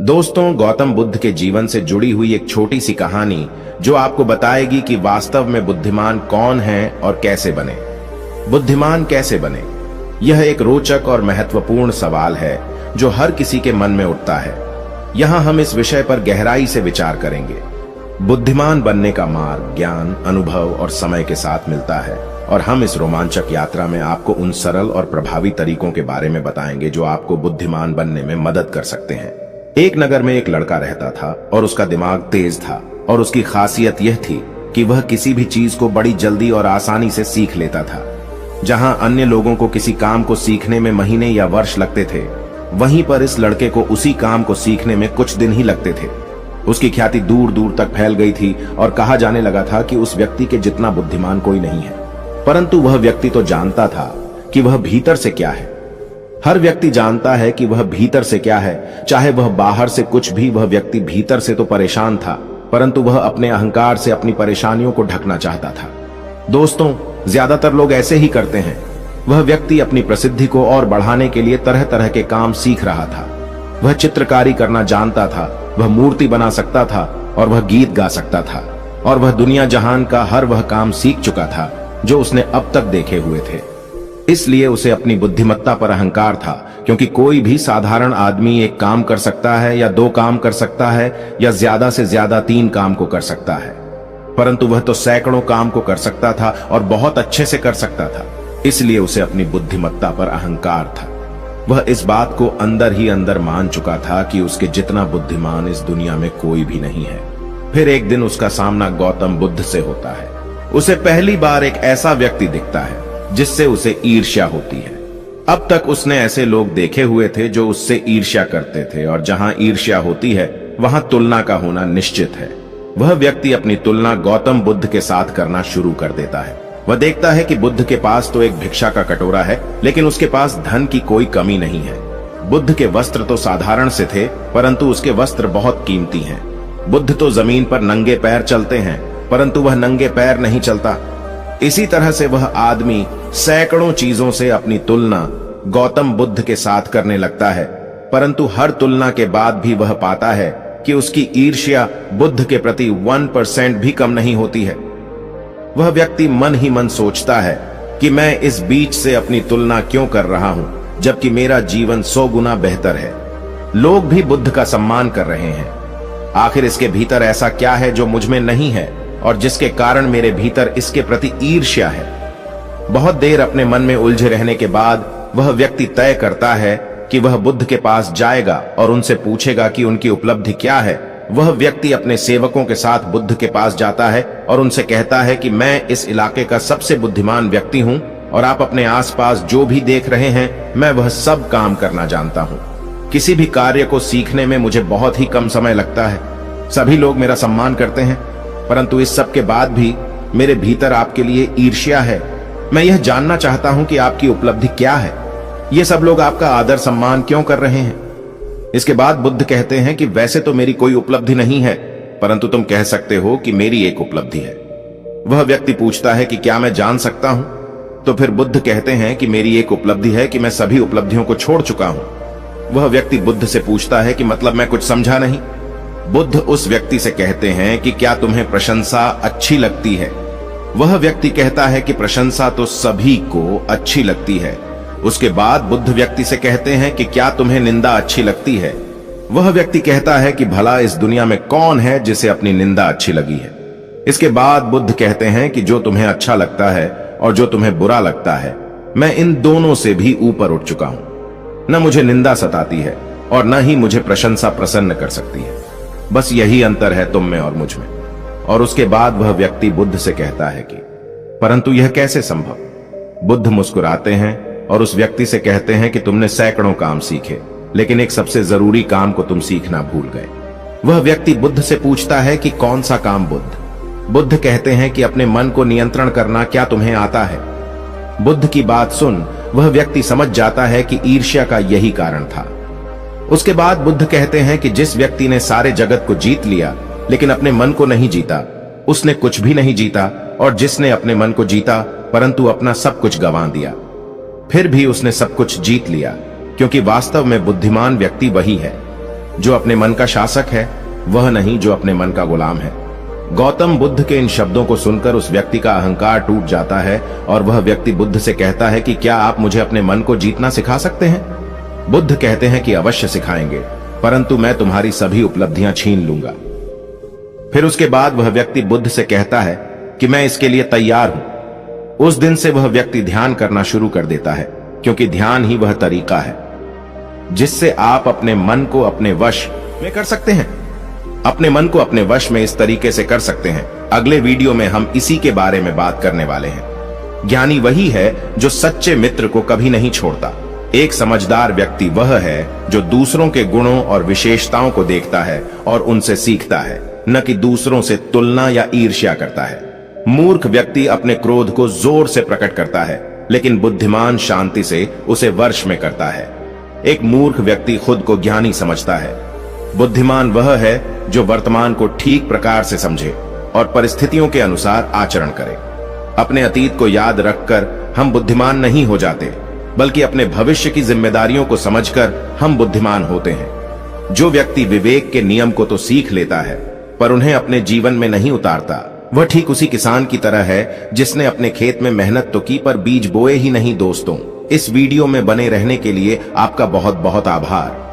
दोस्तों, गौतम बुद्ध के जीवन से जुड़ी हुई एक छोटी सी कहानी जो आपको बताएगी कि वास्तव में बुद्धिमान कौन है और कैसे बने। बुद्धिमान कैसे बने, यह एक रोचक और महत्वपूर्ण सवाल है जो हर किसी के मन में उठता है। यहाँ हम इस विषय पर गहराई से विचार करेंगे। बुद्धिमान बनने का मार्ग ज्ञान, अनुभव और समय के साथ मिलता है और हम इस रोमांचक यात्रा में आपको उन सरल और प्रभावी तरीकों के बारे में बताएंगे जो आपको बुद्धिमान बनने में मदद कर सकते हैं। एक नगर में एक लड़का रहता था और उसका दिमाग तेज था और उसकी खासियत यह थी कि वह किसी भी चीज को बड़ी जल्दी और आसानी से सीख लेता था। जहां अन्य लोगों को किसी काम को सीखने में महीने या वर्ष लगते थे, वहीं पर इस लड़के को उसी काम को सीखने में कुछ दिन ही लगते थे। उसकी ख्याति दूर दूर तक फैल गई थी और कहा जाने लगा था कि उस व्यक्ति के जितना बुद्धिमान कोई नहीं है। परंतु वह व्यक्ति तो जानता था कि वह भीतर से क्या है। हर व्यक्ति जानता है कि वह भीतर से क्या है, चाहे वह बाहर से कुछ भी। वह व्यक्ति भीतर से तो परेशान था, परंतु वह अपने अहंकार से अपनी परेशानियों को ढकना चाहता था। दोस्तों, ज्यादातर लोग ऐसे ही करते हैं। वह व्यक्ति अपनी प्रसिद्धि को और बढ़ाने के लिए तरह तरह के काम सीख रहा था। वह चित्रकारी करना जानता था, वह मूर्ति बना सकता था और वह गीत गा सकता था और वह दुनिया जहान का हर वह काम सीख चुका था जो उसने अब तक देखे हुए थे। इसलिए उसे अपनी बुद्धिमत्ता पर अहंकार था, क्योंकि कोई भी साधारण आदमी एक काम कर सकता है या दो काम कर सकता है या ज्यादा से ज्यादा 3 काम को कर सकता है, परंतु वह तो सैकड़ों काम को कर सकता था और बहुत अच्छे से कर सकता था। इसलिए उसे अपनी बुद्धिमत्ता पर अहंकार था। वह इस बात को अंदर ही अंदर मान चुका था कि उसके जितना बुद्धिमान इस दुनिया में कोई भी नहीं है। फिर एक दिन उसका सामना गौतम बुद्ध से होता है। उसे पहली बार एक ऐसा व्यक्ति दिखता है जिससे उसे ईर्ष्या होती है। अब तक उसने ऐसे लोग देखे हुए थे जो उससे ईर्ष्या करते थे, और जहां ईर्ष्या होती है वहां तुलना का होना निश्चित है। वह व्यक्ति अपनी तुलना गौतम बुद्ध के साथ करना शुरू कर देता है। वह देखता है कि बुद्ध के पास तो एक भिक्षा का कटोरा है, लेकिन उसके पास धन की कोई कमी नहीं है। बुद्ध के वस्त्र तो साधारण से थे, परंतु उसके वस्त्र बहुत कीमती हैं। बुद्ध तो जमीन पर नंगे पैर चलते हैं, परंतु वह नंगे पैर नहीं चलता। इसी तरह से वह आदमी सैकड़ों चीजों से अपनी तुलना गौतम बुद्ध के साथ करने लगता है, परंतु हर तुलना के बाद भी वह पाता है कि उसकी ईर्ष्या बुद्ध के प्रति 1% भी कम नहीं होती है। वह व्यक्ति मन ही मन सोचता है कि मैं इस बीच से अपनी तुलना क्यों कर रहा हूं, जबकि मेरा जीवन 100 गुना बेहतर है। लोग भी बुद्ध का सम्मान कर रहे हैं। आखिर इसके भीतर ऐसा क्या है जो मुझ में नहीं है और जिसके कारण मेरे भीतर इसके प्रति ईर्ष्या है। बहुत देर अपने मन में उलझे रहने के बाद वह व्यक्ति तय करता है कि वह बुद्ध के पास जाएगा और उनसे पूछेगा कि उनकी उपलब्धि क्या है। वह व्यक्ति अपने सेवकों के साथ बुद्ध के पास जाता है और उनसे कहता है कि मैं इस इलाके का सबसे बुद्धिमान व्यक्ति हूं और आप अपने आसपास जो भी देख रहे हैं मैं वह सब काम करना जानता हूं। किसी भी कार्य को सीखने में मुझे बहुत ही कम समय लगता है। सभी लोग मेरा सम्मान करते हैं, परंतु इस सब के बाद भी मेरे भीतर आपके लिए ईर्ष्या है। मैं यह जानना चाहता हूं कि आपकी उपलब्धि क्या है। ये सब लोग आपका आदर सम्मान क्यों कर रहे हैं। इसके बाद बुद्ध कहते हैं कि वैसे तो मेरी कोई उपलब्धि नहीं है, परंतु तुम कह सकते हो कि मेरी एक उपलब्धि है। वह व्यक्ति पूछता है कि क्या मैं जान सकता हूं। तो फिर बुद्ध कहते हैं कि मेरी एक उपलब्धि है कि मैं सभी उपलब्धियों को छोड़ चुका हूं। वह व्यक्ति बुद्ध से पूछता है कि मतलब मैं कुछ समझा नहीं। बुद्ध उस व्यक्ति से कहते हैं कि क्या तुम्हें प्रशंसा अच्छी लगती है। वह व्यक्ति कहता है कि प्रशंसा तो सभी को अच्छी लगती है। उसके बाद बुद्ध व्यक्ति से कहते हैं कि क्या तुम्हें निंदा अच्छी लगती है। वह व्यक्ति कहता है कि भला इस दुनिया में कौन है जिसे अपनी निंदा अच्छी लगी है। इसके बाद बुद्ध कहते हैं कि जो तुम्हें अच्छा लगता है और जो तुम्हें बुरा लगता है, मैं इन दोनों से भी ऊपर उठ चुका हूं। न मुझे निंदा सताती है और न ही मुझे प्रशंसा प्रसन्न कर सकती है। बस यही अंतर है तुम में और मुझ में। और उसके बाद वह व्यक्ति बुद्ध से कहता है कि परंतु यह कैसे संभव। बुद्ध मुस्कुराते हैं और उस व्यक्ति से कहते हैं कि तुमने सैकड़ों काम सीखे, लेकिन एक सबसे जरूरी काम को तुम सीखना भूल गए। वह व्यक्ति बुद्ध से पूछता है कि कौन सा काम बुद्ध। बुद्ध कहते हैं कि अपने मन को नियंत्रण करना क्या तुम्हें आता है। बुद्ध की बात सुन वह व्यक्ति समझ जाता है कि ईर्ष्या का यही कारण था। उसके बाद बुद्ध कहते हैं कि जिस व्यक्ति ने सारे जगत को जीत लिया लेकिन अपने मन को नहीं जीता, उसने कुछ भी नहीं जीता, और जिसने अपने मन को जीता परंतु अपना सब कुछ गंवा दिया, फिर भी उसने सब कुछ जीत लिया, क्योंकि वास्तव में बुद्धिमान व्यक्ति वही है जो अपने मन का शासक है, वह नहीं जो अपने मन का गुलाम है। गौतम बुद्ध के इन शब्दों को सुनकर उस व्यक्ति का अहंकार टूट जाता है और वह व्यक्ति बुद्ध से कहता है कि क्या आप मुझे अपने मन को जीतना सिखा सकते हैं? बुद्ध कहते हैं कि अवश्य सिखाएंगे, परंतु मैं तुम्हारी सभी उपलब्धियां छीन लूंगा। फिर उसके बाद वह व्यक्ति बुद्ध से कहता है कि मैं इसके लिए तैयार हूं। उस दिन से वह व्यक्ति ध्यान करना शुरू कर देता है, क्योंकि ध्यान ही वह तरीका है जिससे आप अपने मन को अपने वश में कर सकते हैं। अपने मन को अपने वश में इस तरीके से कर सकते हैं। अगले वीडियो में हम इसी के बारे में बात करने वाले हैं। ज्ञानी वही है जो सच्चे मित्र को कभी नहीं छोड़ता। एक समझदार व्यक्ति वह है जो दूसरों के गुणों और विशेषताओं को देखता है और उनसे सीखता है, न कि दूसरों से तुलना या ईर्ष्या करता है। मूर्ख व्यक्ति अपने क्रोध को जोर से प्रकट करता है, लेकिन बुद्धिमान शांति से उसे वर्ष में करता है। एक मूर्ख व्यक्ति खुद को ज्ञानी समझता है। बुद्धिमान वह है जो वर्तमान को ठीक प्रकार से समझे और परिस्थितियों के अनुसार आचरण करे। अपने अतीत को याद रखकर हम बुद्धिमान नहीं हो जाते, बल्कि अपने भविष्य की जिम्मेदारियों को समझकर हम बुद्धिमान होते हैं। जो व्यक्ति विवेक के नियम को तो सीख लेता है, पर उन्हें अपने जीवन में नहीं उतारता, वह ठीक उसी किसान की तरह है जिसने अपने खेत में मेहनत तो की पर बीज बोए ही नहीं। दोस्तों, इस वीडियो में बने रहने के लिए आपका बहुत बहुत आभार।